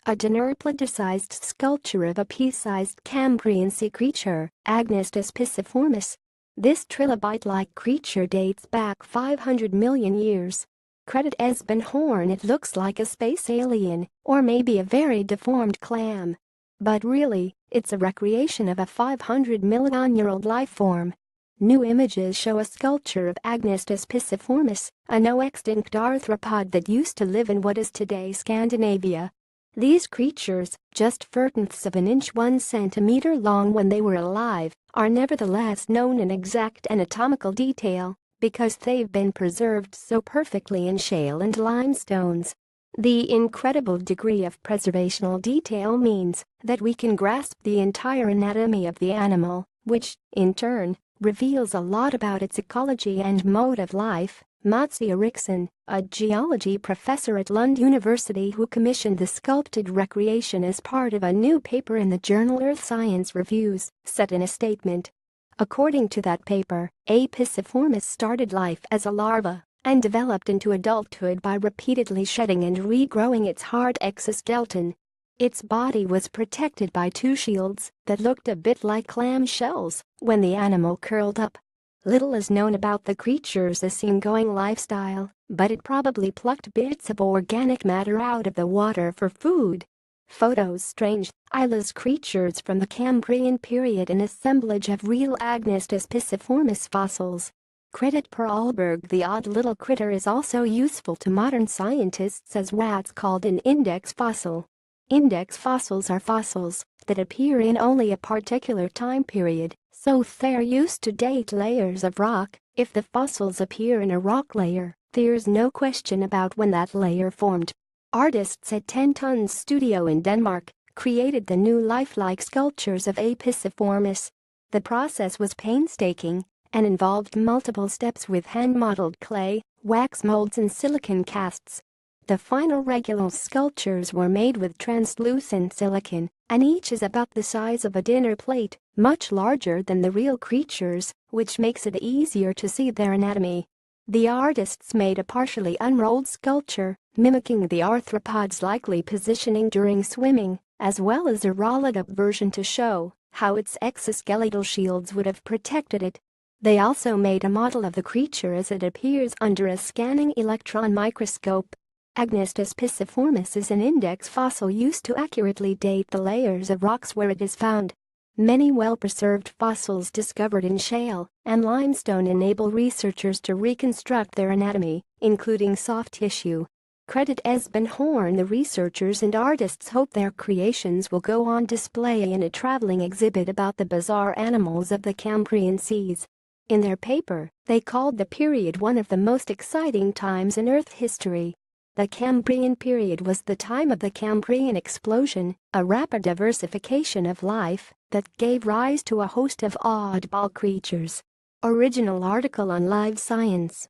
A dinnerplatesized sculpture of a pea-sized Cambrian sea creature, Agnostus pisiformis. This trilobite-like creature dates back 500 million years. Credit Esben Horn. It looks like a space alien, or maybe a very deformed clam. But really, it's a recreation of a 500 million-year-old life form. New images show a sculpture of Agnostus pisiformis, a now-extinct arthropod that used to live in what is today Scandinavia. These creatures, just 1/4 of an inch 1 centimeter long when they were alive, are nevertheless known in exact anatomical detail because they've been preserved so perfectly in shale and limestones. The incredible degree of preservational detail means that we can grasp the entire anatomy of the animal, which, in turn, reveals a lot about its ecology and mode of life. Matsi Eriksson, a geology professor at Lund University who commissioned the sculpted recreation as part of a new paper in the journal Earth Science Reviews, said in a statement. According to that paper, A. pisiformis started life as a larva and developed into adulthood by repeatedly shedding and regrowing its hard exoskeleton. Its body was protected by 2 shields that looked a bit like clam shells when the animal curled up. Little is known about the creature's seagoing lifestyle, but it probably plucked bits of organic matter out of the water for food. Photos. Strange, eyeless creatures from the Cambrian period. An assemblage of real Agnostus pisiformis fossils. Credit per Alberg. The odd little critter is also useful to modern scientists as what's called an index fossil. Index fossils are fossils that appear in only a particular time period, so they're used to date layers of rock. If the fossils appear in a rock layer, there's no question about when that layer formed. Artists at 10 Tons Studio in Denmark created the new lifelike sculptures of A. pisiformis. The process was painstaking and involved multiple steps with hand-modeled clay, wax molds and silicon casts. The final regular sculptures were made with translucent silicon, and each is about the size of a dinner plate, much larger than the real creatures, which makes it easier to see their anatomy. The artists made a partially unrolled sculpture, mimicking the arthropod's likely positioning during swimming, as well as a rolled-up version to show how its exoskeletal shields would have protected it. They also made a model of the creature as it appears under a scanning electron microscope. Agnostus pisiformis is an index fossil used to accurately date the layers of rocks where it is found. Many well-preserved fossils discovered in shale and limestone enable researchers to reconstruct their anatomy, including soft tissue. Credit Esben Horn. The researchers and artists hope their creations will go on display in a traveling exhibit about the bizarre animals of the Cambrian seas. In their paper, they called the period one of the most exciting times in Earth history. The Cambrian period was the time of the Cambrian explosion, a rapid diversification of life that gave rise to a host of oddball creatures. Original article on Live Science.